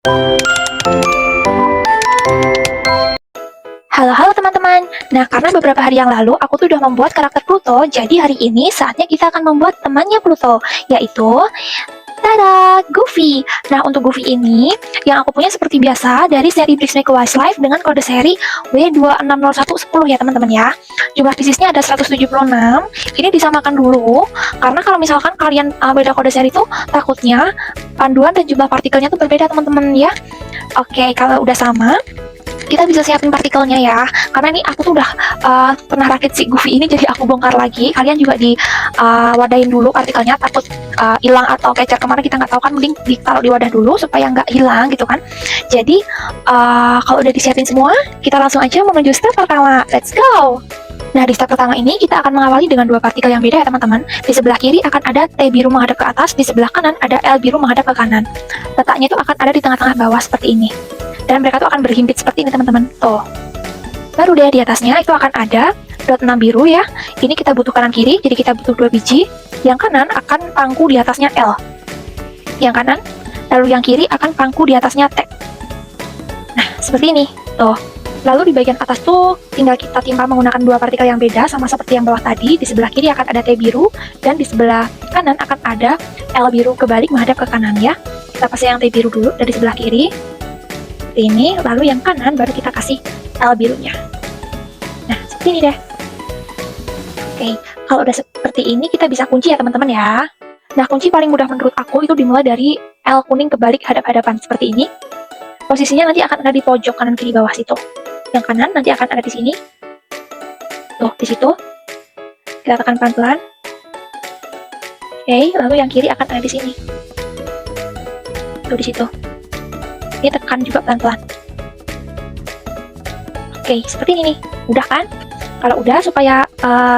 Halo teman-teman. Nah, karena beberapa hari yang lalu aku tuh udah membuat karakter Pluto, jadi hari ini saatnya kita akan membuat temannya Pluto, yaitu tada, Goofy. Nah, untuk Goofy ini yang aku punya seperti biasa dari seri Bricks Make a Wildlife dengan kode seri W260110 ya teman-teman ya. Jumlah piecesnya ada 176. Ini disamakan dulu karena kalau misalkan kalian beda kode seri itu takutnya panduan dan jumlah partikelnya tuh berbeda teman-teman ya. Oke, kalau udah sama kita bisa siapin partikelnya ya, karena ini aku tuh udah pernah rakit si Goofy ini, jadi aku bongkar lagi. Kalian juga di wadahin dulu partikelnya, takut hilang atau kecer kemana kita nggak tahu kan, mending ditaruh di wadah dulu supaya nggak hilang gitu kan. Jadi kalau udah disiapin semua, kita langsung aja menuju step pertama. Let's go. Nah, di step pertama ini kita akan mengawali dengan dua partikel yang beda ya teman-teman. Di sebelah kiri akan ada T biru menghadap ke atas, di sebelah kanan ada L biru menghadap ke kanan. Letaknya itu akan ada di tengah-tengah bawah seperti ini. Dan mereka tuh akan berhimpit seperti ini teman-teman. Tuh. Baru deh di atasnya itu akan ada dot 6 biru ya. Ini kita butuh kanan kiri, jadi kita butuh 2 biji. Yang kanan akan pangku di atasnya L. Yang kanan, lalu yang kiri akan pangku di atasnya T. Nah, seperti ini. Tuh. Lalu di bagian atas tuh tinggal kita timpa menggunakan dua partikel yang beda sama seperti yang bawah tadi. Di sebelah kiri akan ada T biru dan di sebelah kanan akan ada L biru kebalik menghadap ke kanan ya. Kita pasang yang T biru dulu dari sebelah kiri. Ini, lalu yang kanan baru kita kasih L birunya. Nah, seperti ini deh. Oke, kalau udah seperti ini kita bisa kunci ya teman-teman ya. Nah, kunci paling mudah menurut aku itu dimulai dari L kuning kebalik hadap-hadapan seperti ini. Posisinya nanti akan ada di pojok kanan kiri bawah situ. Yang kanan nanti akan ada di sini. Tuh, di situ. Kita tekan pelan-pelan. Oke, lalu yang kiri akan ada di sini. Tuh, di situ. Ini tekan juga pelan-pelan. Oke, seperti ini nih. Udah kan? Kalau udah, supaya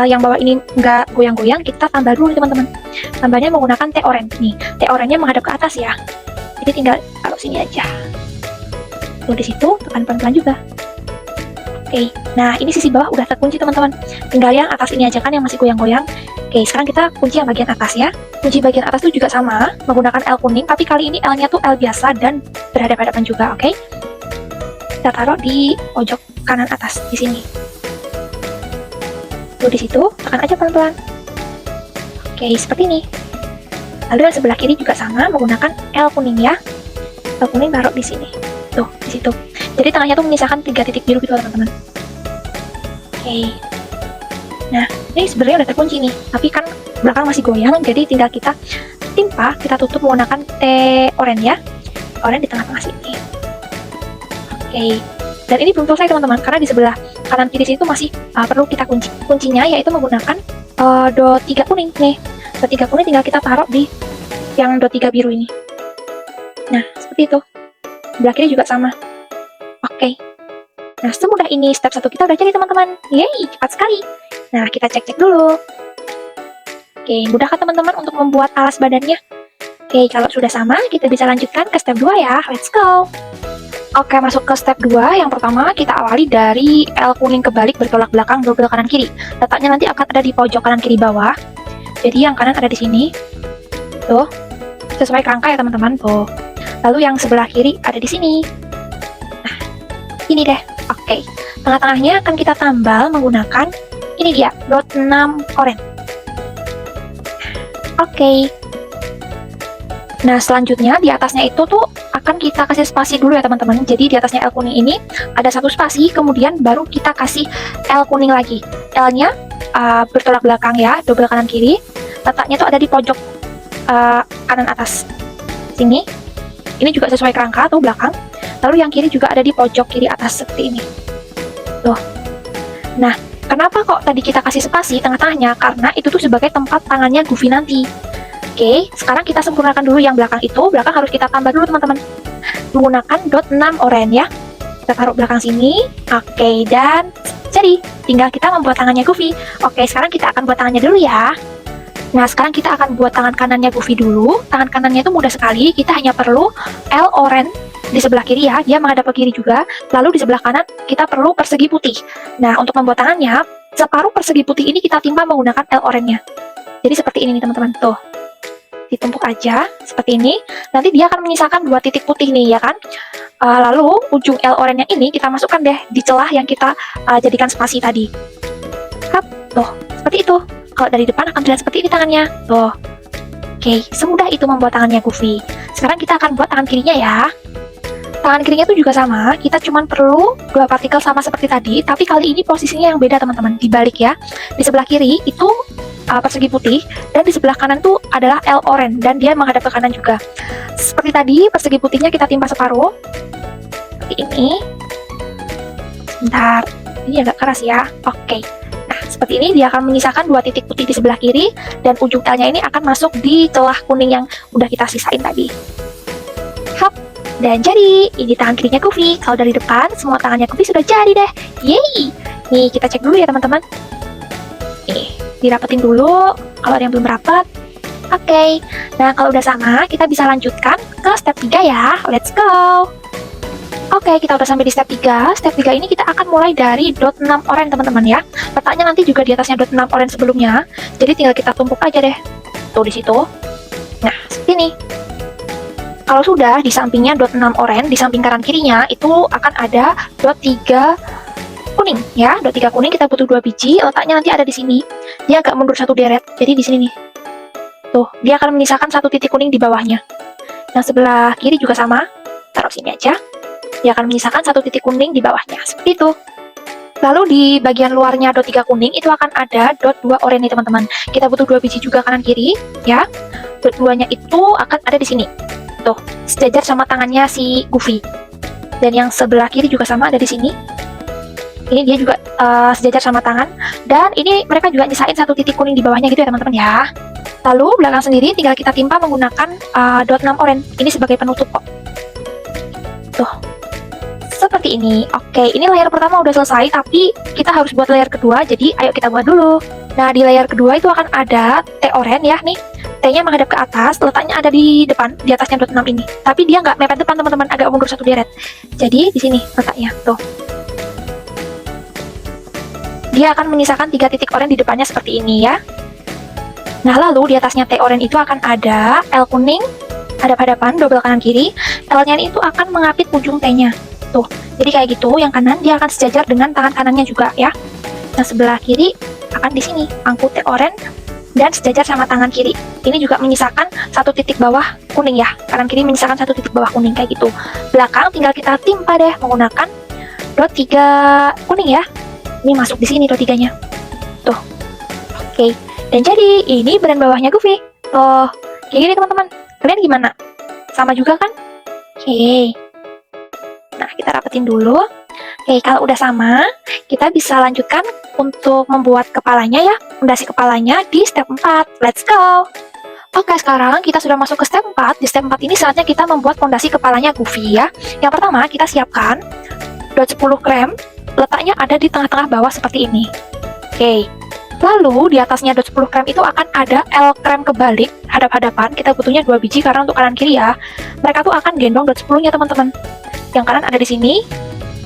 yang bawah ini nggak goyang-goyang, kita tambah dulu nih teman-teman. Tambahnya menggunakan T orange nih. T orange-nya menghadap ke atas ya. Jadi tinggal taruh sini aja. Tuh di situ, tekan pelan-pelan juga. Oke, nah ini sisi bawah udah terkunci teman-teman. Tinggal yang atas ini aja kan yang masih goyang-goyang. Oke, sekarang kita kunci yang bagian atas ya. Kunci bagian atas itu juga sama, menggunakan L kuning, tapi kali ini L-nya tuh L biasa dan berhadapan-hadapan juga, oke? Kita taruh di pojok kanan atas, di sini. Tuh di situ, tekan aja pelan-pelan. Oke, seperti ini. Lalu yang sebelah kiri juga sama, menggunakan L kuning ya. L kuning taruh di sini. Tuh, di situ. Jadi tengahnya tuh menyisakan 3 titik biru gitu teman-teman. Oke. Nah, ini sebenarnya udah terkunci nih, tapi kan belakang masih goyang, jadi tinggal kita timpa, kita tutup menggunakan T oranye ya. Oranye di tengah-tengah sini. Oke. Dan ini belum selesai teman-teman, karena di sebelah kanan kiri situ masih perlu kita kunci. Kuncinya yaitu menggunakan dot 3 kuning nih. Dot 3 kuning tinggal kita taruh di yang dot 3 biru ini. Nah, seperti itu. Sebelah kiri juga sama. Oke. Nah, semudah ini step 1 kita udah jadi teman-teman. Yeay, cepat sekali. Nah, kita cek-cek dulu. Oke, mudahkah teman-teman untuk membuat alas badannya? Oke, kalau sudah sama, kita bisa lanjutkan ke step 2 ya. Let's go. Oke, masuk ke step 2. Yang pertama, kita awali dari L kuning kebalik bertolak belakang double kanan kiri. Letaknya nanti akan ada di pojok kanan kiri bawah. Jadi yang kanan ada di sini. Tuh. Sesuai kerangka ya teman-teman. Tuh. Lalu yang sebelah kiri ada di sini. Nah, ini deh. Oke. Tengah-tengahnya akan kita tambal menggunakan ini dia, dot 6 oranye. Oke. Nah, selanjutnya di atasnya itu tuh akan kita kasih spasi dulu ya teman-teman. Jadi di atasnya L kuning ini ada satu spasi, kemudian baru kita kasih L kuning lagi. L-nya bertolak belakang ya, double kanan kiri. Letaknya tuh ada di pojok kanan atas. Sini. Ini juga sesuai kerangka tuh belakang. Lalu yang kiri juga ada di pojok kiri atas seperti ini. Tuh. Nah, kenapa kok tadi kita kasih spasi tengah-tengahnya? Karena itu tuh sebagai tempat tangannya Goofy nanti. Oke, sekarang kita sempurnakan dulu yang belakang itu. Belakang harus kita tambah dulu teman-teman. Menggunakan dot 6 oranye ya. Kita taruh belakang sini. Oke, dan jadi tinggal kita membuat tangannya Goofy. Oke, sekarang kita akan buat tangannya dulu ya. Nah, sekarang kita akan buat tangan kanannya Goofy dulu. Tangan kanannya itu mudah sekali. Kita hanya perlu L oranye di sebelah kiri ya, dia menghadap ke kiri juga. Lalu di sebelah kanan kita perlu persegi putih. Nah, untuk membuat tangannya, separuh persegi putih ini kita timpa menggunakan L oranye-nya. Jadi seperti ini nih teman-teman, tuh. Di ditumpuk aja seperti ini. Nanti dia akan menyisakan 2 titik putih nih ya kan. Lalu ujung L oren yang ini kita masukkan deh di celah yang kita jadikan spasi tadi. Hap, tuh, seperti itu. Kalau dari depan akan terlihat seperti ini tangannya. Tuh. Oke, semudah itu membuat tangannya Goofy. Sekarang kita akan buat tangan kirinya ya. Tangan kirinya tuh juga sama, kita cuma perlu 2 partikel sama seperti tadi, tapi kali ini posisinya yang beda teman-teman, dibalik ya. Di sebelah kiri itu persegi putih, dan di sebelah kanan tuh adalah L oren, dan dia menghadap ke kanan juga. Seperti tadi, persegi putihnya kita timpa separuh, seperti ini. Sebentar, ini agak keras ya. Oke, nah seperti ini dia akan menyisakan 2 titik putih di sebelah kiri, dan ujung L-nya ini akan masuk di celah kuning yang udah kita sisain tadi. Hap. Dan jadi, ini tangan kirinya Goofy. Kalau dari depan, semua tangannya Goofy sudah jadi deh. Yeay! Nih, kita cek dulu ya teman-teman. Nih, dirapetin dulu. Kalau ada yang belum rapat. Oke. Nah, kalau udah sama, kita bisa lanjutkan ke step 3 ya. Let's go! Oke, kita udah sampai di step 3. Step 3 ini kita akan mulai dari dot 6 oren teman-teman ya. Letaknya nanti juga di atasnya dot 6 oren sebelumnya. Jadi tinggal kita tumpuk aja deh. Tuh, di situ. Nah, seperti ini. Kalau sudah di sampingnya dot 6 oren, di samping kanan kirinya itu akan ada dot 3 kuning ya. Dot 3 kuning kita butuh 2 biji, letaknya nanti ada di sini. Dia agak mundur 1 deret. Jadi di sini nih. Tuh, dia akan menyisakan 1 titik kuning di bawahnya. Yang sebelah kiri juga sama. Taruh sini aja. Dia akan menyisakan 1 titik kuning di bawahnya. Seperti itu. Lalu di bagian luarnya dot 3 kuning itu akan ada dot 2 oren nih teman-teman. Kita butuh 2 biji juga kanan kiri ya. Dot 2-nya itu akan ada di sini. Tuh, sejajar sama tangannya si Goofy. Dan yang sebelah kiri juga sama ada di sini. Ini dia juga sejajar sama tangan. Dan ini mereka juga nyisain 1 titik kuning di bawahnya gitu ya teman-teman ya. Lalu belakang sendiri tinggal kita timpa menggunakan dot 6 oren. Ini sebagai penutup kok. Tuh. Seperti ini. Oke, ini layer pertama udah selesai, tapi kita harus buat layer kedua. Jadi ayo kita buat dulu. Nah, di layer kedua itu akan ada T oren ya nih. T-nya menghadap ke atas, letaknya ada di depan, di atasnya dot 6 ini. Tapi dia nggak mepet depan teman-teman, agak mundur 1 deret. Jadi di sini letaknya, tuh. Dia akan menyisakan 3 titik oren di depannya seperti ini ya. Nah, lalu di atasnya T oren itu akan ada L kuning, hadap-hadapan, double kanan kiri. L-nya itu akan mengapit ujung T-nya. Tuh, jadi kayak gitu, yang kanan dia akan sejajar dengan tangan kanannya juga ya. Nah, sebelah kiri akan di sini, pangku T oren, dan sejajar sama tangan kiri. Ini juga menyisakan 1 titik bawah kuning ya. Kanan kiri menyisakan 1 titik bawah kuning kayak gitu. Belakang tinggal kita timpa deh menggunakan dot 3 kuning ya. Ini masuk di sini dot 3-nya. Tuh. Oke. Dan jadi ini badan bawahnya Goofy. Tuh. Kayak gini teman-teman. Kalian gimana? Sama juga kan? Oke. Nah, kita rapetin dulu. Oke, kalau udah sama, kita bisa lanjutkan untuk membuat kepalanya ya, fondasi kepalanya di step 4. Let's go! Oke, sekarang kita sudah masuk ke step 4. Di step 4 ini saatnya kita membuat fondasi kepalanya Goofy ya. Yang pertama, kita siapkan dot 10 krem, letaknya ada di tengah-tengah bawah seperti ini. Oke. Lalu, di atasnya dot 10 krem itu akan ada L krem kebalik, hadap-hadapan. Kita butuhnya 2 biji karena untuk kanan kiri ya. Mereka tuh akan gendong dot 10-nya teman-teman. Yang kanan ada di sini,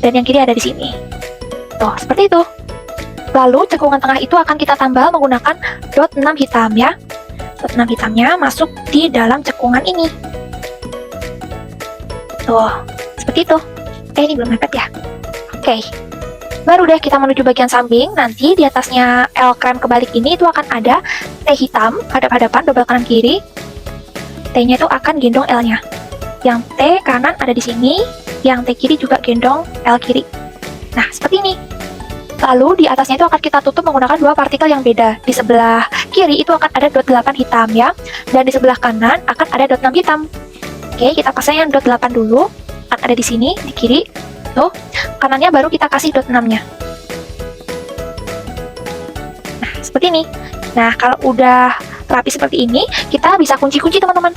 dan yang kiri ada di sini. Tuh, seperti itu. Lalu cekungan tengah itu akan kita tambal menggunakan dot 6 hitam ya. Dot 6 hitamnya masuk di dalam cekungan ini. Tuh, seperti itu. Ini belum mepet ya. Oke. Baru deh kita menuju bagian samping. Nanti di atasnya L krem kebalik ini itu akan ada T hitam, hadap-hadapan, double kanan kiri. T-nya itu akan gendong L-nya. Yang T kanan ada di sini, yang T kiri juga gendong L kiri. Nah, seperti ini. Lalu di atasnya itu akan kita tutup menggunakan 2 partikel yang beda. Di sebelah kiri itu akan ada dot 8 hitam ya. Dan di sebelah kanan akan ada dot 6 hitam. Oke, kita pasang yang dot 8 dulu. Akan ada di sini, di kiri. Tuh, kanannya baru kita kasih dot 6-nya. Nah, seperti ini. Nah, kalau udah rapi seperti ini, kita bisa kunci-kunci teman-teman.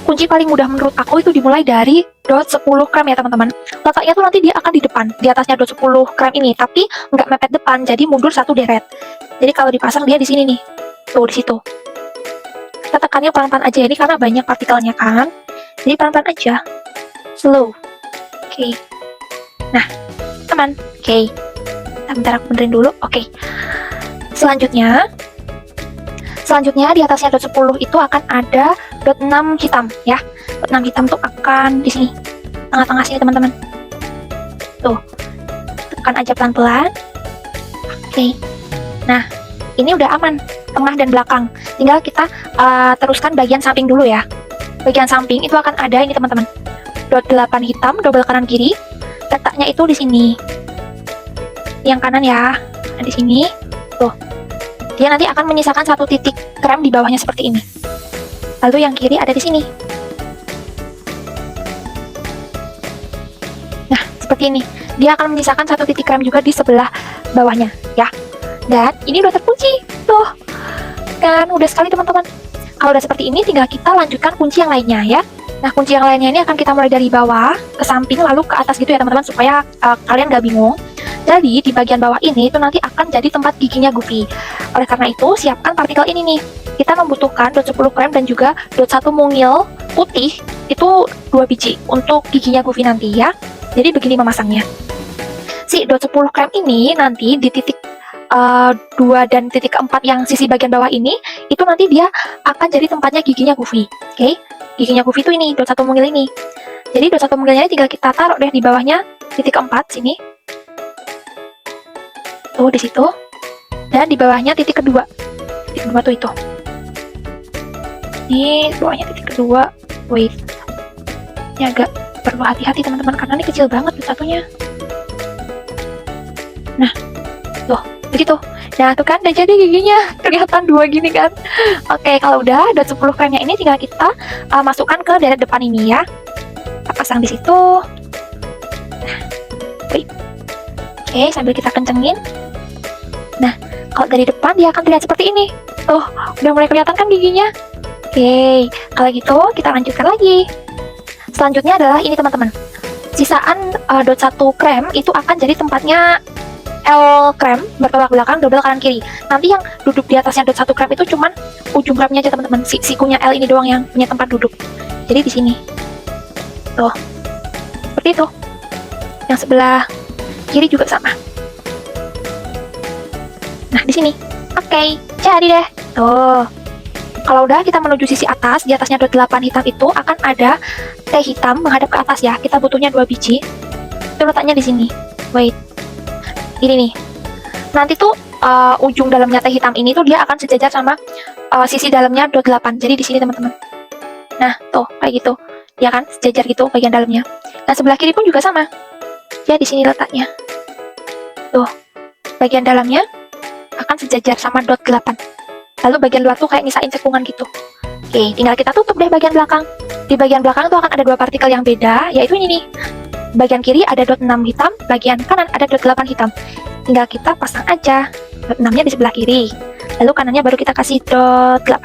Kunci paling mudah menurut aku itu dimulai dari dot 10 krem ya teman-teman. Letaknya tuh nanti dia akan di depan, di atasnya dot 10 krem ini, tapi nggak mepet depan, jadi mundur 1 deret. Jadi kalau dipasang dia di sini nih, tuh di situ. Kita tekannya pelan-pelan aja ini karena banyak partikelnya kan. Jadi pelan-pelan aja, slow. Oke. Nah, teman, oke. Bentar aku benerin dulu. Oke. Selanjutnya di atasnya dot 10 itu akan ada dot 6 hitam ya. Dot 6 hitam tuh akan di sini, tengah-tengah sini teman-teman. Tuh, tekan aja pelan-pelan. Oke. Nah, ini udah aman, tengah dan belakang. Tinggal kita teruskan bagian samping dulu ya. Bagian samping itu akan ada ini teman-teman. Dot 8 hitam, double kanan kiri. Letaknya itu di sini. Yang kanan ya, nah, di sini. Tuh. Dia nanti akan menyisakan satu titik krem di bawahnya seperti ini. Lalu yang kiri ada di sini. Nah, seperti ini. Dia akan menyisakan satu titik krem juga di sebelah bawahnya, ya. Dan ini udah terkunci. Tuh. Kan udah sekali teman-teman. Kalau udah seperti ini, tinggal kita lanjutkan kunci yang lainnya ya. Nah, kunci yang lainnya ini akan kita mulai dari bawah ke samping lalu ke atas gitu ya teman-teman, supaya kalian gak bingung. Jadi di bagian bawah ini itu nanti akan jadi tempat giginya Goofy. Oleh karena itu, siapkan partikel ini nih. Kita membutuhkan dot 10 krem dan juga dot 1 mungil putih, itu 2 biji untuk giginya Goofy nanti ya. Jadi begini memasangnya. Si dot 10 krem ini nanti di titik 2 dan titik 4 yang sisi bagian bawah ini, itu nanti dia akan jadi tempatnya giginya Goofy. Oke? Giginya Goofy itu ini, dot 1 mungil ini. Jadi dot 1 mungilnya tinggal kita taruh deh di bawahnya titik 4 sini. Tuh di situ. Dan di bawahnya titik kedua. Titik kedua tuh itu. Ini bawahnya titik kedua. Wait. Ini agak perlu hati-hati teman-teman karena ini kecil banget dot satunya. Nah, tuh, begitu. Nah, tuh kan udah jadi giginya. Kelihatan 2 gini kan. Oke, kalau udah dot 10 kremnya ini tinggal kita masukkan ke deret depan ini ya. Kita pasang di situ. Nah, wait. Oke, sambil kita kencengin. Nah, kalau dari depan dia akan terlihat seperti ini. Tuh, udah mulai kelihatan kan giginya? Oke, kalau gitu kita lanjutkan lagi. Selanjutnya adalah ini teman-teman. Sisaan dot 1 krem itu akan jadi tempatnya L krem bertolak belakang double kanan kiri. Nanti yang duduk di atasnya dot 1 krem itu cuman ujung kremnya aja teman-teman. Sikunya L ini doang yang punya tempat duduk. Jadi di sini. Tuh. Seperti itu. Yang sebelah kiri juga sama. Nah, di sini. Oke, jadi deh. Tuh. Kalau udah kita menuju sisi atas, di atasnya dot 8 hitam itu akan ada T hitam menghadap ke atas ya. Kita butuhnya 2 biji. Itu letaknya di sini. Wait. Ini nih. Nanti tuh ujung dalamnya T hitam ini tuh dia akan sejajar sama sisi dalamnya dot 8. Jadi di sini teman-teman. Nah, tuh kayak gitu. Ya kan, sejajar gitu bagian dalamnya. Nah, sebelah kiri pun juga sama. Ya di sini letaknya. Tuh. Bagian dalamnya akan sejajar sama dot 8. Lalu bagian luar tuh kayak nyisain cekungan gitu. Oke, tinggal kita tutup deh bagian belakang. Di bagian belakang tuh akan ada 2 partikel yang beda, yaitu ini nih. Bagian kiri ada dot 6 hitam, bagian kanan ada dot 8 hitam. Tinggal kita pasang aja dot 6-nya di sebelah kiri. Lalu kanannya baru kita kasih dot 8.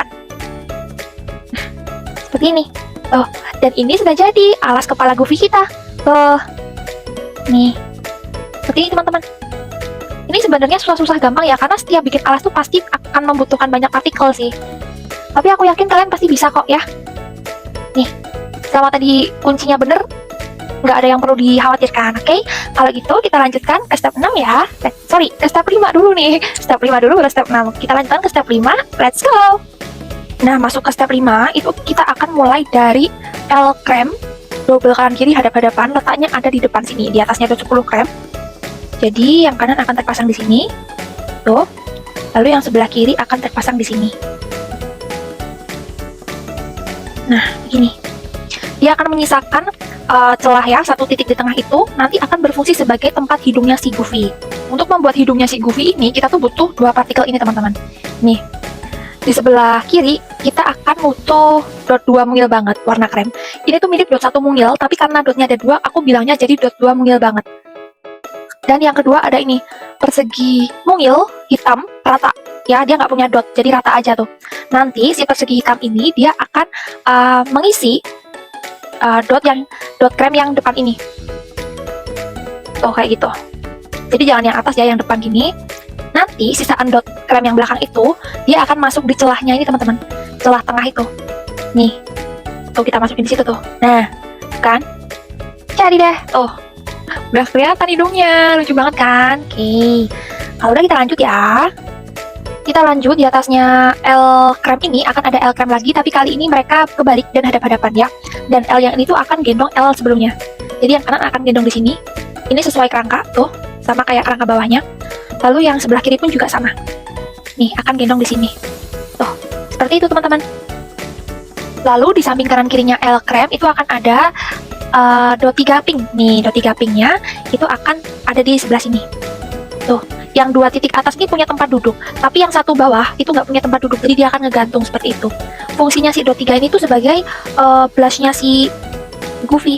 Nah, seperti ini. Tuh, dan ini sudah jadi alas kepala Goofy kita. Tuh. Nih. Seperti ini teman-teman. Ini sebenarnya susah-susah gampang ya, karena setiap bikin alas tuh pasti akan membutuhkan banyak partikel sih. Tapi aku yakin kalian pasti bisa kok ya. Nih, selama tadi kuncinya bener, nggak ada yang perlu dikhawatirkan, oke? Kalau gitu kita lanjutkan ke step 6 ya. Ke step 5 dulu nih. Step 5 dulu baru step 6. Kita lanjutkan ke step 5, let's go! Nah, masuk ke step 5, itu kita akan mulai dari L krem, double kanan kiri hadap-hadapan, letaknya ada di depan sini, di atasnya ada 10 krem. Jadi yang kanan akan terpasang di sini, tuh. Lalu yang sebelah kiri akan terpasang di sini. Nah, begini. Dia akan menyisakan celah ya, satu titik di tengah itu nanti akan berfungsi sebagai tempat hidungnya si Goofy. Untuk membuat hidungnya si Goofy ini, kita tuh butuh 2 partikel ini teman-teman. Nih, di sebelah kiri kita akan butuh dot 2 mungil banget, warna krem. Ini tuh mirip dot 1 mungil, tapi karena dotnya ada 2, aku bilangnya jadi dot 2 mungil banget. Dan yang kedua ada ini, persegi mungil hitam rata. Ya, dia nggak punya dot, jadi rata aja tuh. Nanti si persegi hitam ini dia akan mengisi dot krem yang depan ini. Tuh kayak gitu. Jadi jangan yang atas ya, yang depan gini. Nanti sisaan dot krem yang belakang itu dia akan masuk di celahnya ini teman-teman. Celah tengah itu. Nih. Tuh kita masukin di situ tuh. Nah, kan? Jadi deh, tuh. Udah kelihatan hidungnya, lucu banget kan? Oke. Kalau udah kita lanjut ya. kita lanjut. Di atasnya L krem ini akan ada L krem lagi, tapi kali ini mereka kebalik dan hadap-hadapan ya. Dan L yang ini tuh akan gendong L sebelumnya. Jadi yang kanan akan gendong di sini. Ini sesuai kerangka tuh, sama kayak kerangka bawahnya. Lalu yang sebelah kiri pun juga sama. Nih, akan gendong di sini. Tuh, seperti itu teman-teman. Lalu di samping kanan kirinya L krem itu akan ada doti gaping. Nih, doti gapingnya itu akan ada di sebelah sini. Tuh, yang 2 titik atas ini punya tempat duduk, tapi yang satu bawah itu nggak punya tempat duduk, jadi dia akan ngegantung seperti itu. Fungsinya si dot 3 ini tuh sebagai blushnya si Goofy.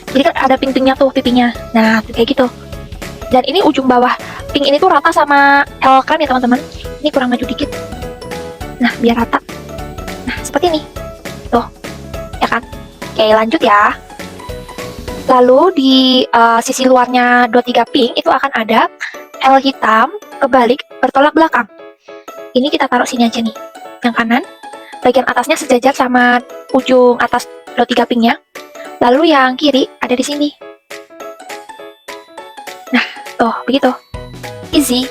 Jadi kan ada pink-pinknya tuh pipinya. Nah, tuh kayak gitu. Dan ini ujung bawah pink ini tuh rata sama L krem ya teman-teman. Ini kurang maju dikit. Nah, biar rata. Nah, seperti ini. Tuh, ya kan? Oke, lanjut ya. Lalu di sisi luarnya dot 3 pink itu akan ada L hitam kebalik bertolak belakang. Ini kita taruh sini aja nih. Yang kanan, bagian atasnya sejajar sama ujung atas dot 3 pinknya. Lalu yang kiri ada di sini. Nah, tuh, begitu. Easy.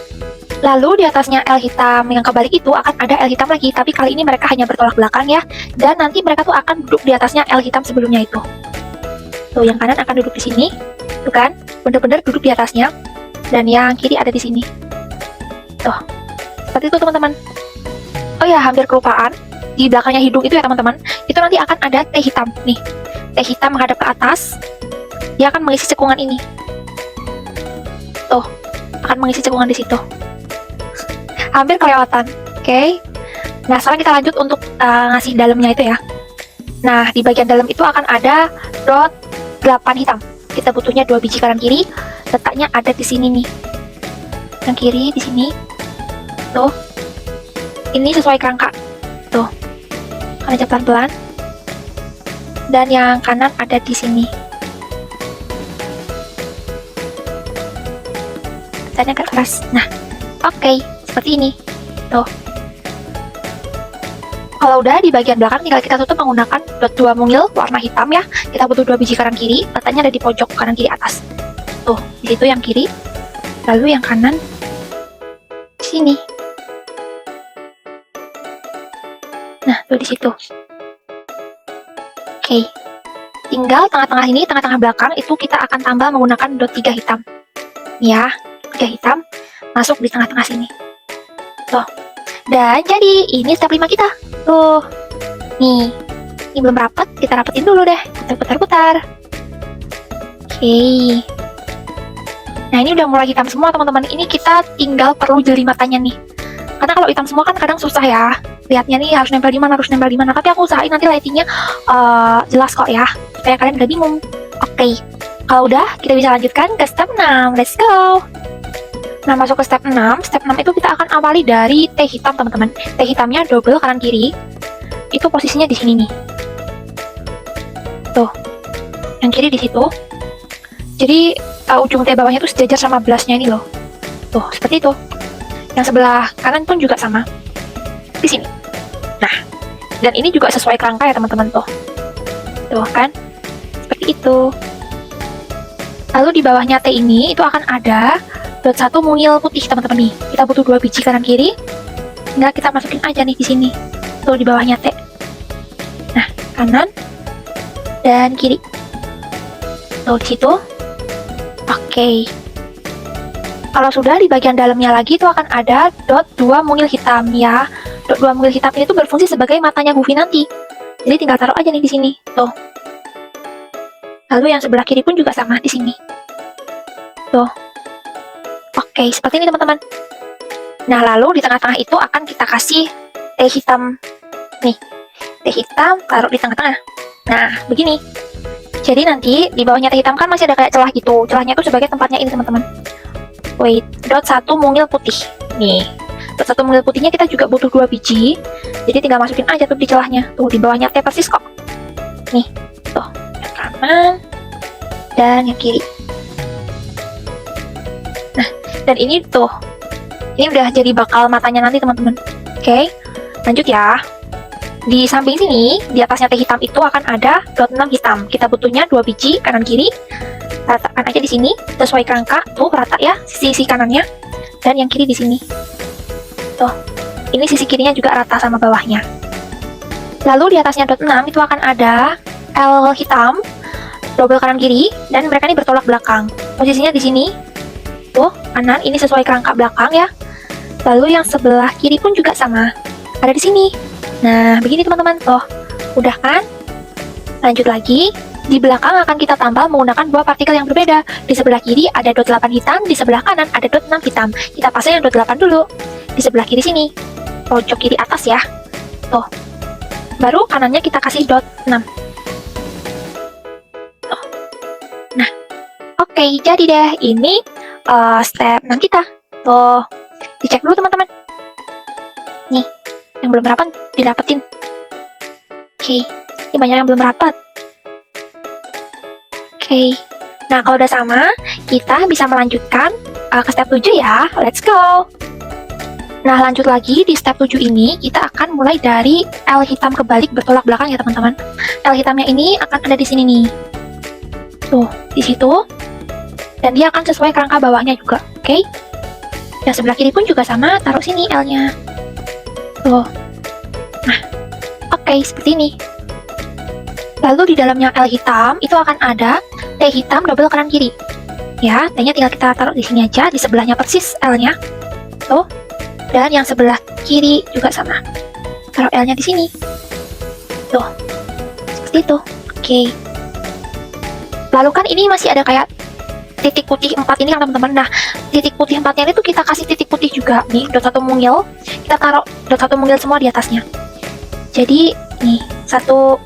Lalu di atasnya L hitam yang kebalik itu akan ada L hitam lagi, tapi kali ini mereka hanya bertolak belakang ya. Dan nanti mereka tuh akan duduk di atasnya L hitam sebelumnya itu. Tuh, yang kanan akan duduk di sini. Tuh kan, bener-bener duduk di atasnya. Dan yang kiri ada di sini. Tuh, seperti itu teman-teman. Oh ya, hampir kelupaan. Di belakangnya hidung itu ya teman-teman, itu nanti akan ada T hitam. Nih, T hitam menghadap ke atas. Dia akan mengisi cekungan ini. Tuh, akan mengisi cekungan di situ. Hampir kelewatan. Oke. Nah, sekarang kita lanjut untuk ngasih dalamnya itu ya. Nah, di bagian dalam itu akan ada dot 8 hitam. Kita butuhnya 2 biji kanan kiri. Letaknya ada di sini nih. Yang kiri di sini. Tuh. Ini sesuai kerangka. Tuh. Aja pelan-pelan. Dan yang kanan ada di sini. Tanya agak keras. Nah, oke. Seperti ini. Tuh. Kalau udah di bagian belakang tinggal kita tutup menggunakan dot 2 mungil warna hitam ya. Kita butuh 2 biji kanan kiri, letaknya ada di pojok kanan kiri atas. Tuh, di situ yang kiri. Lalu yang kanan di sini. Nah, tuh di situ. Oke. Tinggal tengah-tengah ini, tengah-tengah belakang itu kita akan tambah menggunakan dot 3 hitam. Ya, 3 hitam masuk di tengah-tengah sini. Tuh. Dan jadi ini step 5 kita. Tuh. Nih. Ini belum rapat, kita rapetin dulu deh. Putar-putar-putar. Oke. Nah, ini udah mulai hitam semua, teman-teman. Ini kita tinggal perlu jeli matanya nih. Karena kalau hitam semua kan kadang susah ya. Lihatnya nih harus nempel di mana, harus nempel di mana. Tapi aku usahain nanti lightingnya jelas kok ya. Supaya kalian gak bingung. Oke. Kalau udah, kita bisa lanjutkan ke step 6. Let's go. Nah, masuk ke step 6. Step 6 itu kita akan awali dari T hitam, teman-teman. T hitamnya double kanan kiri. Itu posisinya di sini nih. Tuh. Yang kiri di situ. Jadi ujung T bawahnya tuh sejajar sama blushnya ini loh. Tuh, seperti itu. Yang sebelah kanan pun juga sama. Di sini. Nah, dan ini juga sesuai kerangka ya, teman-teman tuh. Tuh kan? Seperti itu. Lalu di bawahnya T ini itu akan ada dot 1 mungil putih, teman-teman nih. Kita butuh 2 biji kanan kiri. Tinggal kita masukin aja nih di sini. Tuh di bawahnya T. Nah, kanan dan kiri. Tuh di situ. Oke. Kalau sudah di bagian dalamnya lagi itu akan ada dot 2 mungil hitam ya. Dot 2 mungil hitam ini tuh berfungsi sebagai matanya Goofy nanti. Jadi tinggal taruh aja nih di sini. Tuh. Lalu yang sebelah kiri pun juga sama di sini. Tuh. Oke, seperti ini teman-teman. Nah, lalu di tengah-tengah itu akan kita kasih T hitam. Nih, T hitam taruh di tengah-tengah. Nah, begini. Jadi nanti di bawahnya T hitam kan masih ada kayak celah gitu. Celahnya itu sebagai tempatnya ini teman-teman. Wait, dot 1 mungil putih. Nih, dot 1 mungil putihnya kita juga butuh 2 biji. Jadi tinggal masukin aja tuh di celahnya. Tuh, di bawahnya T persis kok. Nih, tuh, yang kanan dan yang kiri. Nah, dan ini tuh, ini udah jadi bakal matanya nanti teman-teman. Oke, lanjut ya. Di samping sini, di atasnya T hitam itu akan ada dot 6 hitam. Kita butuhnya 2 biji kanan kiri. Letakkan aja di sini sesuai kerangka. Tuh rata ya sisi kanannya. Dan yang kiri di sini. Tuh. Ini sisi kirinya juga rata sama bawahnya. Lalu di atasnya dot 6 itu akan ada L hitam, double kanan kiri, dan mereka ini bertolak belakang. Posisinya di sini, tuh kanan ini sesuai kerangka belakang ya. Lalu yang sebelah kiri pun juga sama, ada di sini. Nah, begini teman-teman, tuh udah kan? Lanjut lagi. Di belakang akan kita tambah menggunakan dua partikel yang berbeda. Di sebelah kiri ada dot 8 hitam, di sebelah kanan ada dot 6 hitam. Kita pasang yang dot 8 dulu. Di sebelah kiri sini, pojok kiri atas ya. Tuh. Baru kanannya kita kasih dot 6. Tuh. Nah, oke, jadi deh. Ini step 6 kita. Tuh. Dicek dulu teman-teman. Nih, yang belum rapat didapetin. Oke, ini banyak yang belum rapat. Oke, nah kalau udah sama, kita bisa melanjutkan ke step 7 ya. Let's go! Nah, lanjut lagi di step 7 ini, kita akan mulai dari L hitam kebalik bertolak belakang ya teman-teman. L hitamnya ini akan ada di sini nih. Tuh, di situ. Dan dia akan sesuai kerangka bawahnya juga, oke? Yang sebelah kiri pun juga sama, taruh sini L-nya. Tuh. Nah, oke, seperti ini. Lalu di dalamnya L hitam, itu akan ada T hitam double kanan kiri. Ya, T-nya tinggal kita taruh di sini aja, di sebelahnya persis L-nya. Tuh. Dan yang sebelah kiri juga sama. Taruh L-nya di sini. Tuh. Seperti itu. Oke. Lalu kan ini masih ada kayak titik putih 4 ini kan teman-teman. Nah, titik putih 4-nya itu kita kasih titik putih juga. Nih, dot 1 mungil. Kita taruh dot 1 mungil semua di atasnya. Jadi, nih, 1,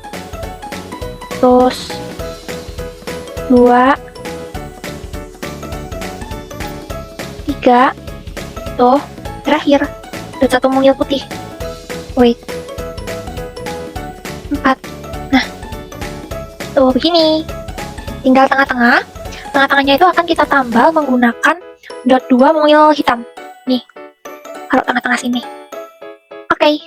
terus 2, 3, tuh, terakhir dot 1 mungil putih. Wait, 4. Nah, tuh begini. Tinggal tengah-tengah. Tengah-tengahnya itu akan kita tambal menggunakan dot 2 mungil hitam. Nih, taruh tengah-tengah sini. Oke.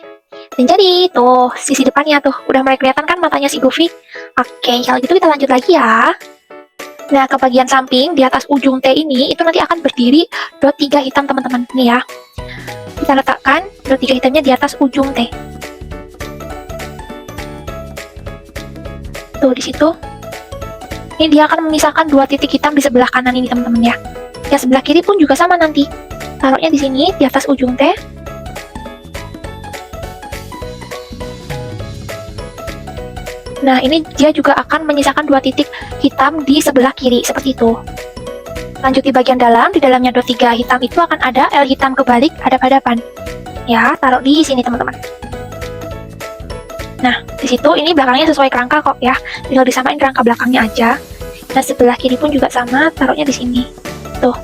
Dan jadi, tuh, sisi depannya tuh, udah mulai kelihatan kan matanya si Goofy? Oke, kalau gitu kita lanjut lagi ya. Nah, ke bagian samping, di atas ujung T ini, itu nanti akan berdiri dot 3 hitam teman-teman. Nih ya. Kita letakkan dot 3 hitamnya di atas ujung T. Tuh, di situ. Ini dia akan memisahkan dua titik hitam di sebelah kanan ini teman-teman ya. Yang sebelah kiri pun juga sama nanti. Taruhnya di sini, di atas ujung T. Nah, ini dia juga akan menyisakan dua titik hitam di sebelah kiri, seperti itu. Lanjut di bagian dalam, di dalamnya dot 3 hitam itu akan ada L hitam kebalik hadap-hadapan. Ya, taruh di sini teman-teman. Nah, di situ ini belakangnya sesuai kerangka kok ya. Tinggal disamain kerangka belakangnya aja. Nah, sebelah kiri pun juga sama, taruhnya di sini. Tuh,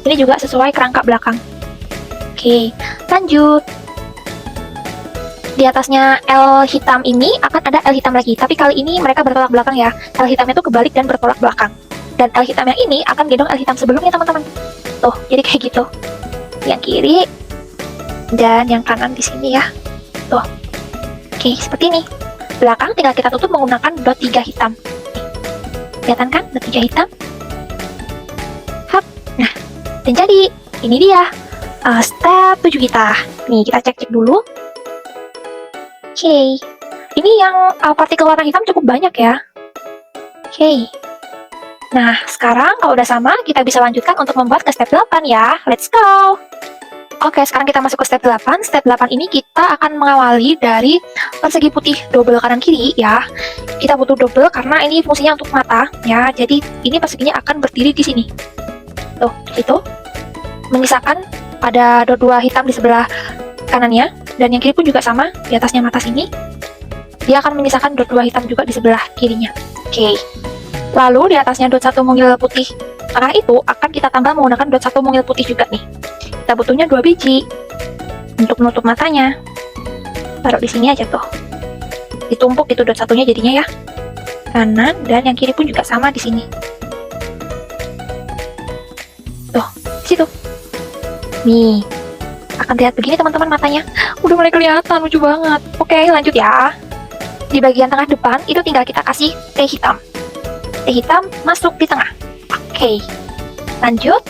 ini juga sesuai kerangka belakang. Oke, lanjut. Di atasnya L hitam ini akan ada L hitam lagi, tapi kali ini mereka bertolak belakang ya. L hitamnya itu kebalik dan bertolak belakang. Dan L hitam yang ini akan gendong L hitam sebelumnya teman-teman. Tuh, jadi kayak gitu. Yang kiri dan yang kanan di sini ya. Tuh. Oke, seperti ini. Belakang tinggal kita tutup menggunakan dot 3 hitam. Kelihatan kan dot 3 hitam? Hap. Nah, dan jadi ini dia step 7 kita. Nih, kita cek-cek dulu. Oke, ini yang partikel warna hitam cukup banyak ya. Oke. Nah, sekarang kalau udah sama, kita bisa lanjutkan untuk membuat ke step 8 ya. Let's go! Oke, sekarang kita masuk ke step 8. Step 8 ini kita akan mengawali dari persegi putih double kanan kiri ya. Kita butuh double karena ini fungsinya untuk mata ya. Jadi, ini perseginya akan berdiri di sini. Tuh, gitu. Menyisakan ada dot 2 hitam di sebelah kanannya. Dan yang kiri pun juga sama, di atasnya mata sini. Dia akan menyisakan dot 2 hitam juga di sebelah kirinya. Oke. Lalu di atasnya dot 1 mungil putih tengah itu akan kita tambah menggunakan dot 1 mungil putih juga nih. Kita butuhnya 2 biji untuk menutup matanya. Taruh di sini aja tuh. Ditumpuk itu dot satunya jadinya ya. Kanan dan yang kiri pun juga sama di sini. Tuh, di situ. Nih. Akan terlihat begini teman-teman matanya. Udah mulai kelihatan, lucu banget. Oke, lanjut ya. Di bagian tengah depan, itu tinggal kita kasih T hitam. T hitam masuk di tengah. Oke. Lanjut.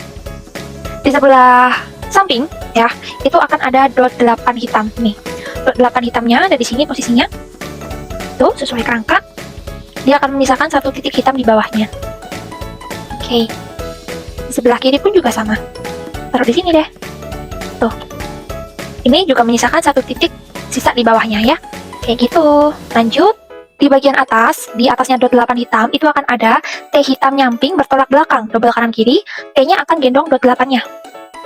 Di sebelah samping, ya, itu akan ada dot 8 hitam nih. Dot 8 hitamnya ada di sini posisinya. Tuh, sesuai kerangka. Dia akan menyisakan satu titik hitam di bawahnya. Oke. Di sebelah kiri pun juga sama. Taruh di sini deh. Tuh. Ini juga menyisakan satu titik sisa di bawahnya ya. Kayak gitu. Lanjut. Di bagian atas, di atasnya dot 8 hitam, itu akan ada T hitam nyamping bertolak belakang, double kanan kiri. T-nya akan gendong dot 8-nya.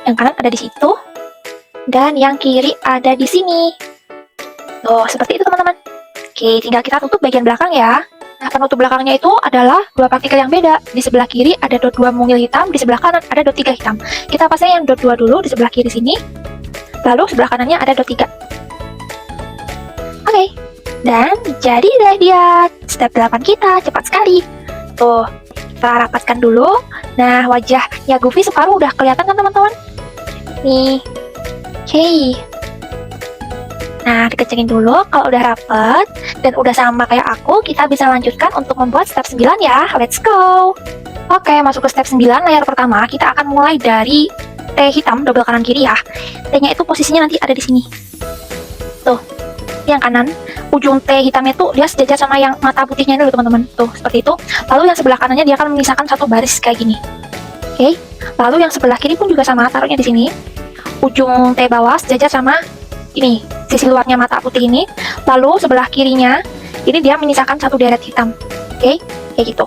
Yang kanan ada di situ. Dan yang kiri ada di sini. Tuh, seperti itu teman-teman. Oke, tinggal kita tutup bagian belakang ya. Nah, penutup belakangnya itu adalah dua partikel yang beda. Di sebelah kiri ada dot 2 mungil hitam, di sebelah kanan ada dot 3 hitam. Kita pasang yang dot 2 dulu di sebelah kiri sini. Lalu sebelah kanannya ada dot 3. Oke. Dan jadi deh dia. Step 8 kita cepat sekali. Tuh, kita rapatkan dulu. Nah, wajahnya Goofy separuh udah kelihatan kan teman-teman? Nih. Oke. Nah, dikencengin dulu. Kalau udah rapet dan udah sama kayak aku, kita bisa lanjutkan untuk membuat step 9 ya. Let's go! Oke, masuk ke step 9. Layar pertama, kita akan mulai dari T hitam double kanan kiri ya. T-nya itu posisinya nanti ada di sini. Tuh, yang kanan. Ujung T hitamnya tuh dia sejajar sama yang mata putihnya dulu teman-teman. Tuh, seperti itu. Lalu yang sebelah kanannya dia akan menyisakan satu baris kayak gini. Oke. Lalu yang sebelah kiri pun juga sama, taruhnya di sini. Ujung T bawah sejajar sama ini, sisi luarnya mata putih ini. Lalu sebelah kirinya ini dia menyisakan satu deret hitam. Oke, kayak gitu.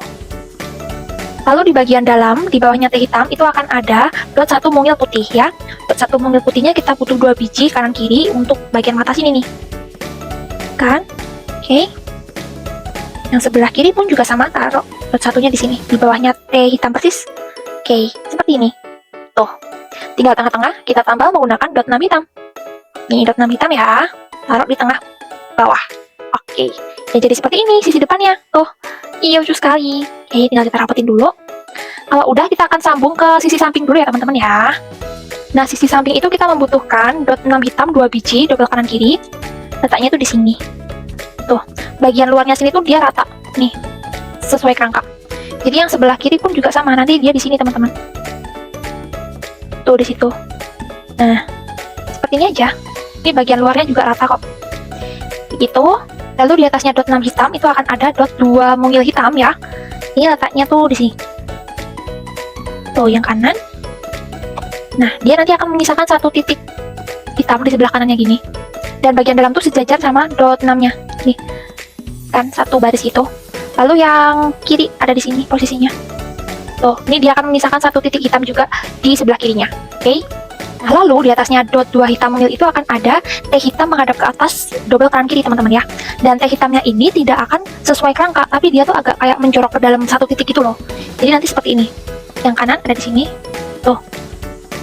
Lalu di bagian dalam, di bawahnya T hitam itu akan ada dot 1 mungil putih ya. Dot 1 mungil putihnya kita butuh 2 biji kanan kiri untuk bagian mata sini nih. Kan? Oke. Yang sebelah kiri pun juga sama, taruh dot satunya di sini, di bawahnya T hitam persis. Oke, seperti ini. Tuh. Tinggal tengah-tengah kita tambal menggunakan dot 6 hitam. Nih, dot 6 hitam ya. Taruh di tengah bawah. Oke. Ya, jadi seperti ini sisi depannya. Tuh. Iya, lucu sekali. Oke, tinggal kita rapetin dulu. Kalau udah, kita akan sambung ke sisi samping dulu ya, teman-teman ya. Nah, sisi samping itu kita membutuhkan dot 6 hitam 2 biji, double kanan kiri. Letaknya itu di sini. Tuh. Bagian luarnya sini tuh dia rata. Nih. Sesuai kerangka. Jadi yang sebelah kiri pun juga sama. Nanti dia di sini, teman-teman. Tuh, di situ. Nah, seperti ini aja. Ini bagian luarnya juga rata kok. Begitu. Lalu di atasnya dot 6 hitam itu akan ada dot 2 mungil hitam ya. Ini letaknya tuh di sini. Tuh, yang kanan. Nah, dia nanti akan menyisakan satu titik hitam di sebelah kanannya gini. Dan bagian dalam tuh sejajar sama dot 6-nya. Nih. Kan satu baris itu. Lalu yang kiri ada di sini posisinya. Tuh, ini dia akan menyisakan satu titik hitam juga di sebelah kirinya. Oke. Nah, lalu di atasnya dot 2 hitam mungil itu akan ada T hitam menghadap ke atas double kanan kiri teman-teman ya. Dan T hitamnya ini tidak akan sesuai kerangka, tapi dia tuh agak kayak menjorok ke dalam satu titik gitu loh. Jadi nanti seperti ini. Yang kanan ada di sini. Tuh.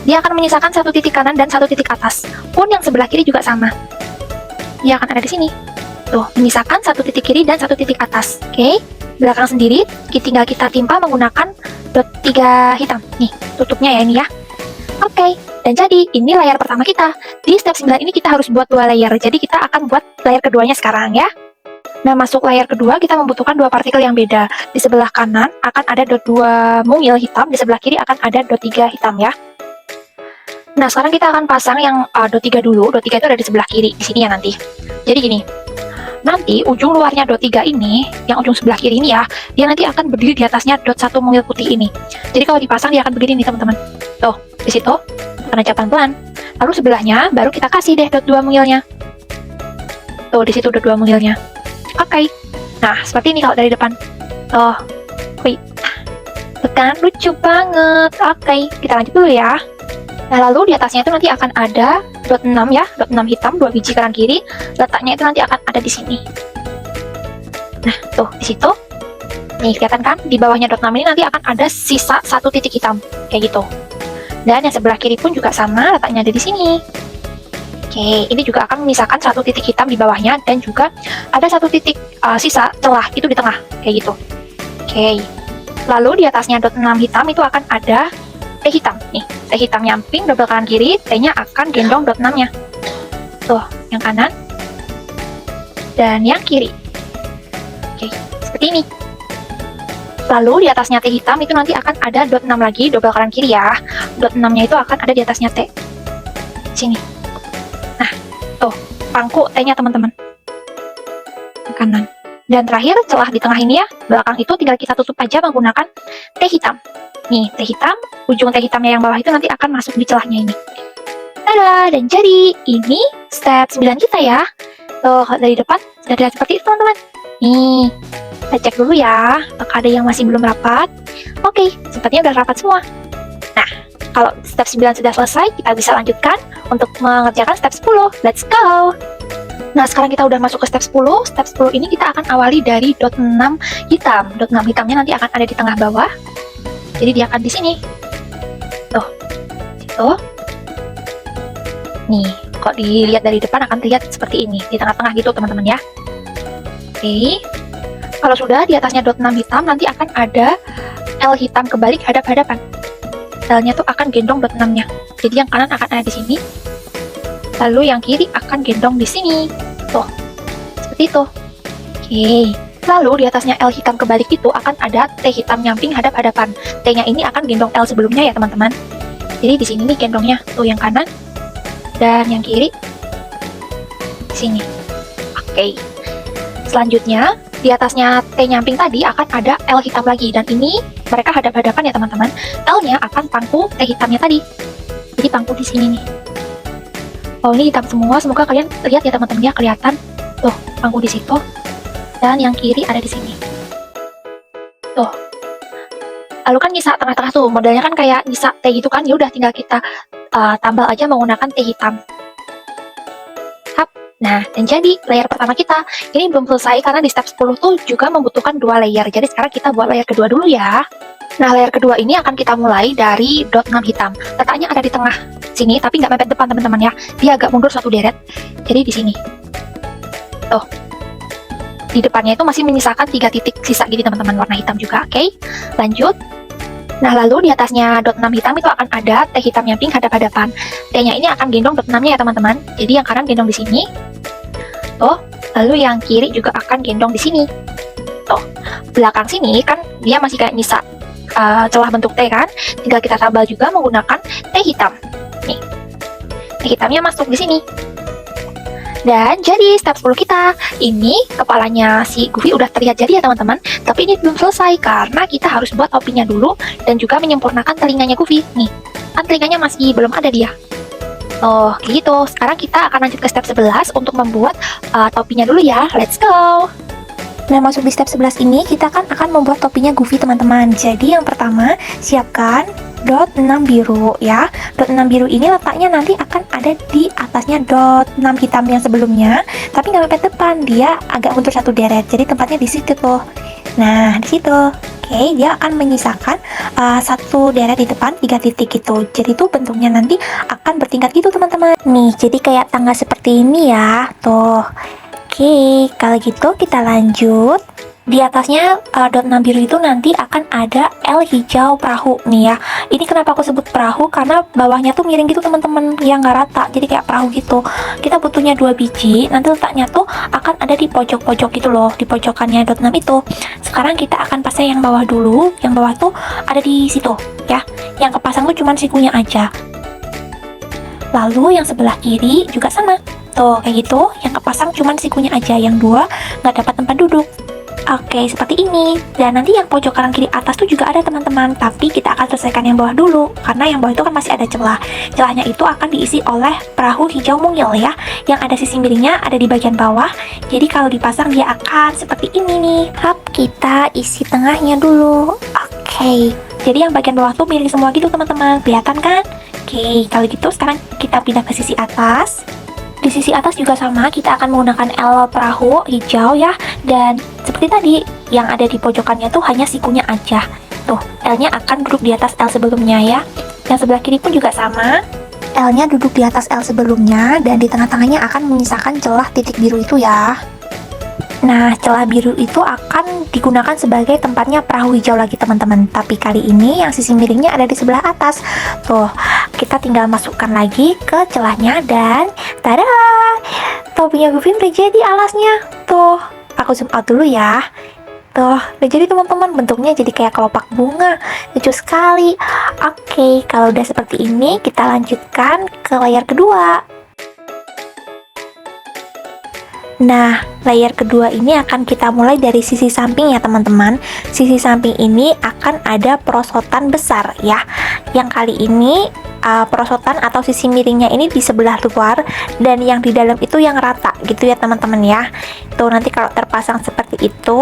Dia akan menyisakan satu titik kanan dan satu titik atas. Pun yang sebelah kiri juga sama. Dia akan ada di sini. Tuh, menyisakan satu titik kiri dan satu titik atas. Oke. Belakang sendiri tinggal kita timpa menggunakan dot 3 hitam. Nih, tutupnya ya ini ya. Oke. Dan jadi, ini layar pertama kita. Di step 9 ini kita harus buat 2 layer. Jadi kita akan buat layar keduanya sekarang ya. Nah, masuk layar kedua kita membutuhkan 2 partikel yang beda. Di sebelah kanan akan ada dot 2 mungil hitam, di sebelah kiri akan ada dot 3 hitam ya. Nah, sekarang kita akan pasang yang dot 3 dulu. Dot 3 itu ada di sebelah kiri, di sini ya nanti. Jadi gini. Nanti ujung luarnya dot 3 ini, yang ujung sebelah kiri ini ya, dia nanti akan berdiri di atasnya dot 1 mungil putih ini. Jadi kalau dipasang dia akan begini nih teman-teman. Tuh, di situ. Tekan aja pelan-pelan. Lalu sebelahnya baru kita kasih deh dot 2 mungilnya. Tuh, di situ dot 2 mungilnya. Oke. Nah, seperti ini kalau dari depan. Tuh. Wih. Tekan, lucu banget. Oke, kita lanjut dulu ya. Nah, lalu di atasnya itu nanti akan ada dot 6 ya, dot 6 hitam, 2 biji kanan kiri. Letaknya itu nanti akan ada di sini. Nah, tuh, di situ. Nih, kelihatan kan? Di bawahnya dot 6 ini nanti akan ada sisa satu titik hitam. Kayak gitu. Dan yang sebelah kiri pun juga sama, letaknya ada di sini. Oke, ini juga akan menyisakan satu titik hitam di bawahnya dan juga ada satu titik sisa celah itu di tengah, kayak gitu. Oke. Lalu di atasnya dot 6 hitam itu akan ada T hitam. Nih, T hitam nyamping double kanan kiri, T-nya akan gendong dot 6-nya. Tuh, yang kanan dan yang kiri. Oke, seperti ini. Lalu di atasnya T hitam itu nanti akan ada dot 6 lagi, double kanan kiri ya. Dot 6-nya itu akan ada di atasnya T. Sini. Nah, tuh, pangku T-nya teman-teman. Ke kanan. Dan terakhir, celah di tengah ini ya, belakang itu tinggal kita tutup aja menggunakan T hitam. Nih, T hitam, ujung T hitamnya yang bawah itu nanti akan masuk di celahnya ini. Tada, dan jadi ini step 9 kita ya. Tuh, dari depan sudah terlihat seperti itu teman-teman. Nih, kita cek dulu ya, apakah ada yang masih belum rapat. Oke, sepertinya udah rapat semua. Nah, kalau step 9 sudah selesai, kita bisa lanjutkan untuk mengerjakan step 10. Let's go! Nah, sekarang kita udah masuk ke step 10. Step 10 ini kita akan awali dari dot 6 hitam. Dot 6 hitamnya nanti akan ada di tengah bawah. Jadi dia akan di sini. Tuh. Situ. Nih, kok dilihat dari depan akan terlihat seperti ini. Di tengah-tengah gitu, teman-teman ya. Oke. Kalau sudah di atasnya dot 6 hitam, nanti akan ada L hitam kebalik hadap-hadapan. L-nya tuh akan gendong dot 6-nya. Jadi yang kanan akan ada di sini. Lalu yang kiri akan gendong di sini. Tuh, seperti itu. Oke. Lalu di atasnya L hitam kebalik itu akan ada T hitam nyamping hadap-hadapan. T-nya ini akan gendong L sebelumnya ya teman-teman. Jadi di sini nih gendongnya. Tuh yang kanan dan yang kiri di sini. Oke. Selanjutnya di atasnya T nyamping tadi akan ada L hitam lagi. Dan ini mereka hadap-hadapan ya teman-teman. L-nya akan pangku T hitamnya tadi. Jadi pangku di sini nih. Oh, ini hitam semua, semoga kalian lihat ya teman-teman ya, kelihatan. Tuh, pangku di situ. Dan yang kiri ada di sini. Tuh. Lalu kan nyisa tengah-tengah tuh, modelnya kan kayak nyisa T gitu kan, ya udah tinggal kita tambal aja menggunakan T hitam. Hap. Nah, dan jadi layer pertama kita ini belum selesai karena di step 10 tuh juga membutuhkan 2 layer. Jadi sekarang kita buat layer kedua dulu ya. Nah, layer kedua ini akan kita mulai dari dot 6 hitam. Letaknya ada di tengah sini, tapi nggak mepet depan teman-teman ya. Dia agak mundur satu deret. Jadi di sini. Tuh. Di depannya itu masih menyisakan 3 titik sisa gini teman-teman, warna hitam juga. Oke. Lanjut. Nah, lalu di atasnya dot 6 hitam itu akan ada T hitam nyamping hadap-hadapan. T-nya ini akan gendong dot 6-nya ya teman-teman. Jadi yang kanan gendong di sini. Tuh. Lalu yang kiri juga akan gendong di sini. Tuh. Belakang sini kan dia masih kayak nyisa celah bentuk T kan, tinggal kita tambal juga menggunakan T hitam. Nih, T hitamnya masuk di sini. Dan jadi step 10 kita, ini kepalanya si Goofy udah terlihat jadi ya teman-teman. Tapi ini belum selesai karena kita harus buat topinya dulu dan juga menyempurnakan telinganya Goofy. Nih, kan telinganya masih belum ada dia. Oh, gitu. Sekarang kita akan lanjut ke step 11 untuk membuat topinya dulu ya. Let's go! Nah, masuk di step 11 ini, kita kan akan membuat topinya Goofy, teman-teman. Jadi, yang pertama, siapkan dot 6 biru, ya. Dot 6 biru ini letaknya nanti akan ada di atasnya dot 6 hitam yang sebelumnya. Tapi nggak mepet depan, dia agak mundur satu deret. Jadi, tempatnya di situ tuh. Nah, di situ. Oke, dia akan menyisakan satu deret di depan 3 titik gitu. Jadi, tuh bentuknya nanti akan bertingkat gitu, teman-teman. Nih, jadi kayak tangga seperti ini ya. Tuh. Oke, kalau gitu kita lanjut. Di atasnya dot 6 biru itu nanti akan ada L hijau perahu nih ya. Ini kenapa aku sebut perahu, karena bawahnya tuh miring gitu teman-teman, yang nggak rata, jadi kayak perahu gitu. Kita butuhnya 2 biji, nanti letaknya tuh akan ada di pojok-pojok gitu loh, di pojokannya dot 6 itu. Sekarang kita akan pasang yang bawah dulu. Yang bawah tuh ada di situ ya. Yang kepasang tuh cuman sikunya aja. Lalu yang sebelah kiri juga sama. Tuh, kayak gitu. Yang kepasang cuman sikunya aja, yang 2 nggak dapat tempat duduk. Oke, seperti ini. Dan nanti yang pojok kanan kiri atas tuh juga ada teman-teman. Tapi kita akan selesaikan yang bawah dulu, karena yang bawah itu kan masih ada celah. Celahnya itu akan diisi oleh perahu hijau mungil ya. Yang ada sisi miringnya ada di bagian bawah. Jadi kalau dipasang dia akan seperti ini nih. Hap, kita isi tengahnya dulu. Oke. Jadi yang bagian bawah tuh miring semua gitu teman-teman. Kelihatan kan? Oke, kalau gitu sekarang kita pindah ke sisi atas. Di sisi atas juga sama, kita akan menggunakan L perahu hijau ya. Dan seperti tadi, yang ada di pojokannya tuh hanya sikunya aja. Tuh, L-nya akan duduk di atas L sebelumnya ya. Yang sebelah kiri pun juga sama. L-nya duduk di atas L sebelumnya, dan di tengah-tengahnya akan menyisakan celah titik biru itu ya. Nah, celah biru itu akan digunakan sebagai tempatnya perahu hijau lagi teman-teman. Tapi kali ini yang sisi miringnya ada di sebelah atas. Tuh, kita tinggal masukkan lagi ke celahnya dan tada! Topinya Goofy udah jadi alasnya. Tuh, aku zoom out dulu ya. Tuh, tuh, udah jadi teman-teman, bentuknya jadi kayak kelopak bunga. Lucu sekali. Oke, kalau udah seperti ini, kita lanjutkan ke layer kedua. Nah, layer kedua ini akan kita mulai dari sisi samping ya teman-teman. Sisi samping ini akan ada perosotan besar ya. Yang kali ini perosotan atau sisi miringnya ini di sebelah luar, dan yang di dalam itu yang rata gitu ya teman-teman ya. Tuh nanti kalau terpasang seperti itu,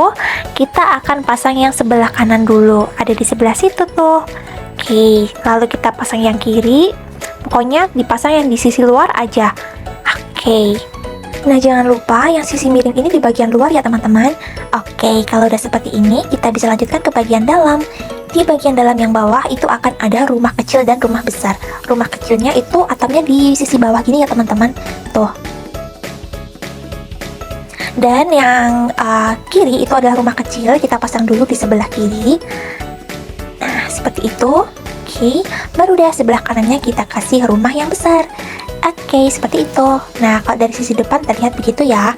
kita akan pasang yang sebelah kanan dulu. Ada di sebelah situ tuh. Oke, lalu kita pasang yang kiri. Pokoknya dipasang yang di sisi luar aja. Oke. Nah, jangan lupa yang sisi miring ini di bagian luar ya teman-teman. Oke, kalau udah seperti ini, kita bisa lanjutkan ke bagian dalam. Di bagian dalam yang bawah itu akan ada rumah kecil dan rumah besar. Rumah kecilnya itu atapnya di sisi bawah gini ya teman-teman. Tuh. Dan yang kiri itu adalah rumah kecil. Kita pasang dulu di sebelah kiri. Nah, seperti itu. Oke, baru deh sebelah kanannya kita kasih rumah yang besar. Oke, seperti itu. Nah, kalau dari sisi depan terlihat begitu ya.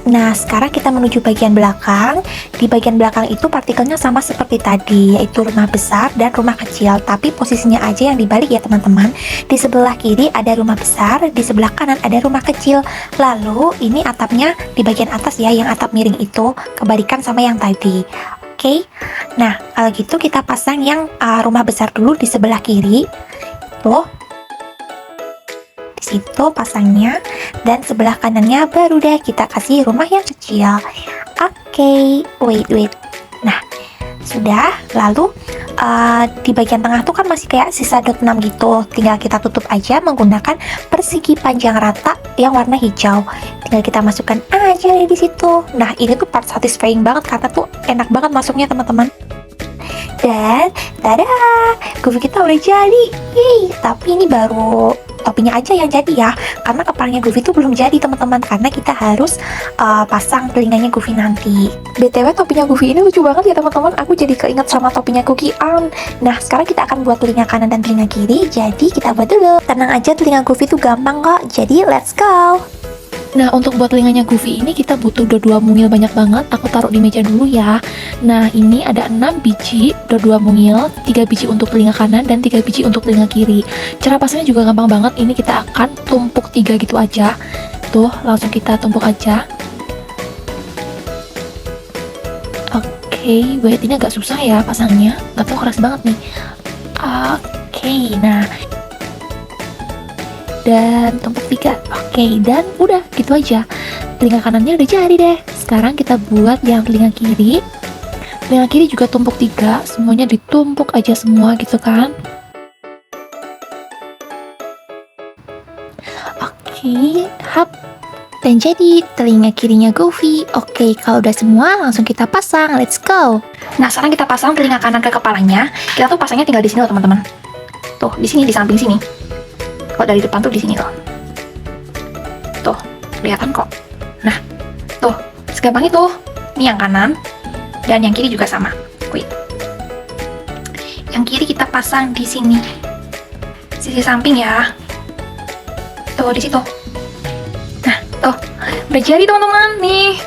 Nah, sekarang kita menuju bagian belakang. Di bagian belakang itu partikelnya sama seperti tadi, yaitu rumah besar dan rumah kecil. Tapi posisinya aja yang dibalik ya teman-teman. Di sebelah kiri ada rumah besar, di sebelah kanan ada rumah kecil. Lalu, ini atapnya di bagian atas ya, yang atap miring itu kebalikan sama yang tadi. Oke. Nah, kalau gitu kita pasang yang rumah besar dulu di sebelah kiri. Tuh. Di situ pasangnya, dan sebelah kanannya baru deh kita kasih rumah yang kecil. Oke, wait. Nah, sudah. Lalu di bagian tengah tuh kan masih kayak sisa dot 6 gitu. Tinggal kita tutup aja menggunakan persegi panjang rata yang warna hijau. Tinggal kita masukkan aja di situ. Nah, ini tuh part satisfying banget karena tuh enak banget masuknya teman-teman. Dan tada, Goofy kita udah jadi. Yeay, tapi ini baru topinya aja yang jadi ya, karena kepalanya Goofy itu belum jadi teman-teman, karena kita harus pasang telinganya Goofy nanti. BTW topinya Goofy ini lucu banget ya teman-teman, aku jadi keinget sama topinya Cookie Ann. Nah, sekarang kita akan buat telinga kanan dan telinga kiri, jadi kita buat dulu. Tenang aja, telinga Goofy itu gampang kok, jadi let's go. Nah, untuk buat telinganya Goofy ini kita butuh dua mungil banyak banget. Aku taruh di meja dulu ya. Nah, ini ada 6 biji dua mungil, 3 biji untuk telinga kanan dan 3 biji untuk telinga kiri. Cara pasangnya juga gampang banget. Ini kita akan tumpuk 3 gitu aja. Tuh, langsung kita tumpuk aja. Oke, wait, ini agak susah ya pasangnya. Gak tau, keras banget nih. Oke, nah dan tumpuk 3. Oke, dan udah gitu aja. Telinga kanannya udah jadi deh. Sekarang kita buat yang telinga kiri. Telinga kiri juga tumpuk 3. Semuanya ditumpuk aja semua gitu kan. Oke, hap. Dan jadi telinga kirinya Goofy. Oke, kalau udah semua langsung kita pasang. Let's go. Nah, sekarang kita pasang telinga kanan ke kepalanya. Kita tuh pasangnya tinggal di sini loh teman-teman. Tuh, di sini, di samping sini. Kalau dari depan tuh di sini loh. Tuh, kelihatan kok. Nah, tuh, segampang itu. Ini yang kanan dan yang kiri juga sama. Wait. Yang kiri kita pasang di sini. Sisi samping ya. Tuh, di situ. Nah, tuh. Udah jadi teman-teman nih.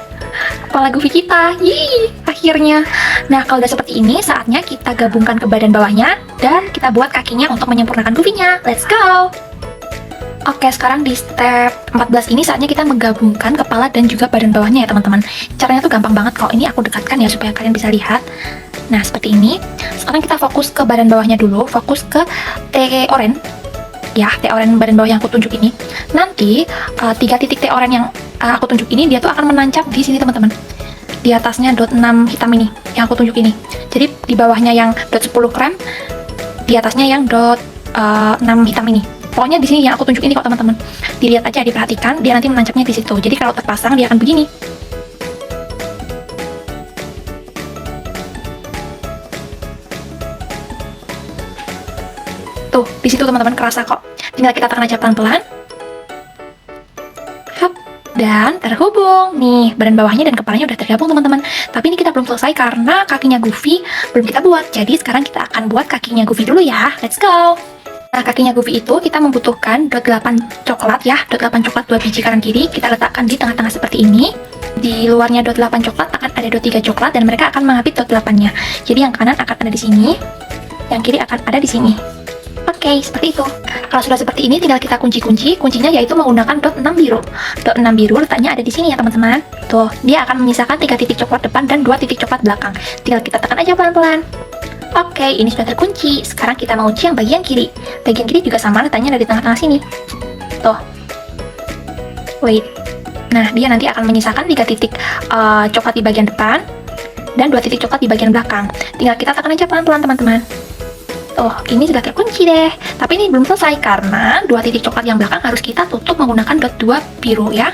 Kepala Goofy kita. Yee, akhirnya. Nah, kalau udah seperti ini, saatnya kita gabungkan ke badan bawahnya dan kita buat kakinya untuk menyempurnakan Goofy-nya. Let's go. Oke, sekarang di step 14 ini saatnya kita menggabungkan kepala dan juga badan bawahnya ya teman-teman. Caranya tuh gampang banget kok. Ini aku dekatkan ya supaya kalian bisa lihat. Nah, seperti ini. Sekarang kita fokus ke badan bawahnya dulu. Fokus ke T-oren. Ya, T-oren badan bawah yang aku tunjuk ini. Nanti 3 titik T-oren yang aku tunjuk ini, dia tuh akan menancap di sini teman-teman. Di atasnya dot 6 hitam ini yang aku tunjuk ini. Jadi di bawahnya yang dot 10 krem, di atasnya yang dot 6 hitam ini. Pokoknya di sini yang aku tunjuk ini kok teman-teman. Dilihat aja, diperhatikan, dia nanti menancapnya di situ. Jadi kalau terpasang dia akan begini. Tuh, di situ teman-teman kerasa kok. Tinggal kita tekan aja pelan-pelan. Hap, dan terhubung. Nih, badan bawahnya dan kepalanya udah tergabung teman-teman. Tapi ini kita belum selesai karena kakinya Goofy belum kita buat. Jadi sekarang kita akan buat kakinya Goofy dulu ya. Let's go. Nah, kakinya Goofy itu kita membutuhkan dot 8 coklat ya. Dot 8 coklat 2 biji kanan kiri. Kita letakkan di tengah-tengah seperti ini. di luarnya dot 8 coklat akan ada dot 3 coklat dan mereka akan mengapit dot 8-nya. Jadi yang kanan akan ada di sini, yang kiri akan ada di sini. Oke, seperti itu. Kalau sudah seperti ini tinggal kita kunci-kunci. Kuncinya yaitu menggunakan dot 6 biru. Dot 6 biru letaknya ada di sini ya teman-teman. Tuh, dia akan menyisakan 3 titik coklat depan dan 2 titik coklat belakang. Tinggal kita tekan aja pelan-pelan. Oke, ini sudah terkunci. Sekarang kita mau kunci yang bagian kiri. Bagian kiri juga sama, letaknya ada di tengah-tengah sini. Tuh. Wait. Nah, dia nanti akan menyisakan 3 titik coklat di bagian depan dan 2 titik coklat di bagian belakang. Tinggal kita tekan aja pelan-pelan teman-teman. Tuh, ini sudah terkunci deh. Tapi ini belum selesai karena 2 titik coklat yang belakang harus kita tutup menggunakan dot 2 biru ya.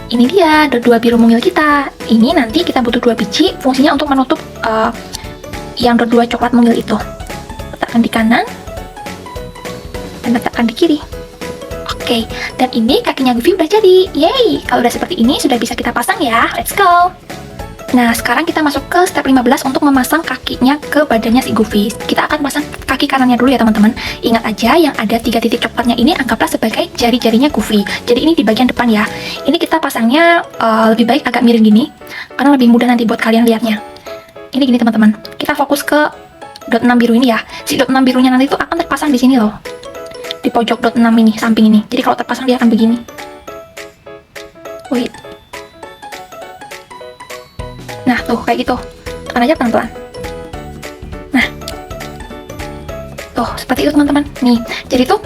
Ini dia dot 2 biru mungil kita. Ini nanti kita butuh 2 biji, fungsinya untuk menutup yang dot 2 coklat mungil itu. Letakkan di kanan dan letakkan di kiri. Oke, dan ini kakinya Goofy udah jadi. Yeay, kalau udah seperti ini sudah bisa kita pasang ya. Let's go. Nah, sekarang kita masuk ke step 15 untuk memasang kakinya ke badannya si Goofy. Kita akan pasang kaki kanannya dulu ya teman-teman. Ingat aja yang ada 3 titik coklatnya ini anggaplah sebagai jari-jarinya Goofy. Jadi ini di bagian depan ya. Ini kita pasangnya lebih baik agak miring gini, karena lebih mudah nanti buat kalian lihatnya. Ini gini teman-teman. Kita fokus ke dot 6 biru ini ya. Si dot 6 birunya nanti itu akan terpasang di sini loh. Di pojok dot 6 ini, samping ini. Jadi kalau terpasang dia akan begini. Wait. Nah, tuh kayak gitu. Tekan aja pelan-pelan. Nah. Tuh, seperti itu teman-teman. Nih, jadi tuh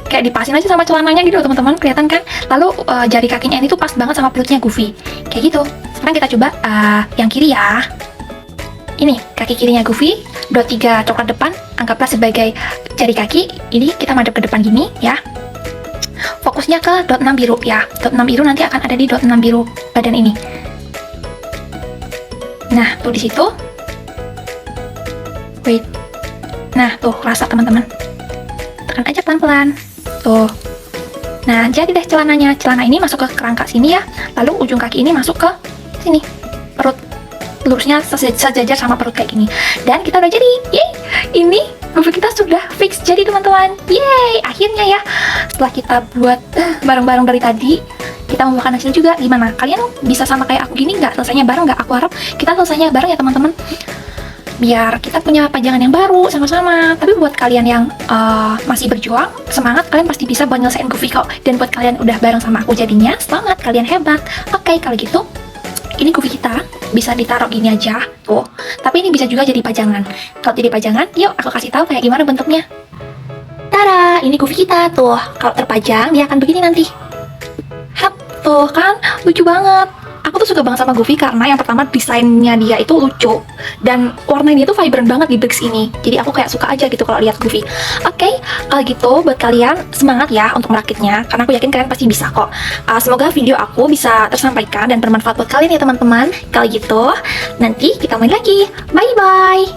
kayak dipasin aja sama celananya gitu loh teman-teman. Kelihatan kan? Lalu jari kakinya ini tuh pas banget sama perutnya Goofy. Kayak gitu. Sekarang kita coba yang kiri ya. Ini kaki kirinya Goofy, dot 3 coklat depan, anggaplah sebagai jari kaki. Ini kita madep ke depan gini ya. Fokusnya ke dot 6 biru ya. Dot 6 biru nanti akan ada di dot 6 biru badan ini. Nah, tuh di situ. Wait. Nah, tuh rasa teman-teman. Tekan aja pelan-pelan. Tuh. Nah, jadi deh celananya. Celana ini masuk ke kerangka sini ya. Lalu ujung kaki ini masuk ke sini. Perut. Lurusnya sejajar sama perut kayak gini. Dan kita udah jadi. Yeay. Ini Goofy kita sudah fix jadi teman-teman. Yeay, akhirnya ya. Setelah kita buat bareng-bareng dari tadi, kita membuahkan hasil juga. Gimana? Kalian bisa sama kayak aku gini nggak? Selesainya bareng nggak? Aku harap kita selesainya bareng ya teman-teman. Biar kita punya pajangan yang baru sama-sama. Tapi buat kalian yang masih berjuang, semangat, kalian pasti bisa buat nyelesain Goofy kok. Dan buat kalian udah bareng sama aku jadinya, semangat, kalian hebat. Oke, kalau gitu, ini Goofy kita bisa ditaruh gini aja, tuh. Tapi ini bisa juga jadi pajangan. Kalau jadi pajangan, yuk aku kasih tahu kayak gimana bentuknya. Tada, ini Goofy kita, tuh. Kalau terpajang, dia akan begini nanti. Hap, tuh kan, lucu banget. Aku tuh suka banget sama Goofy karena yang pertama desainnya dia itu lucu dan warnanya tuh vibrant banget di box ini. Jadi aku kayak suka aja gitu kalau lihat Goofy. Oke, kalau gitu buat kalian semangat ya untuk merakitnya karena aku yakin kalian pasti bisa kok. Semoga video aku bisa tersampaikan dan bermanfaat buat kalian ya teman-teman. Kalau gitu, nanti kita main lagi. Bye bye.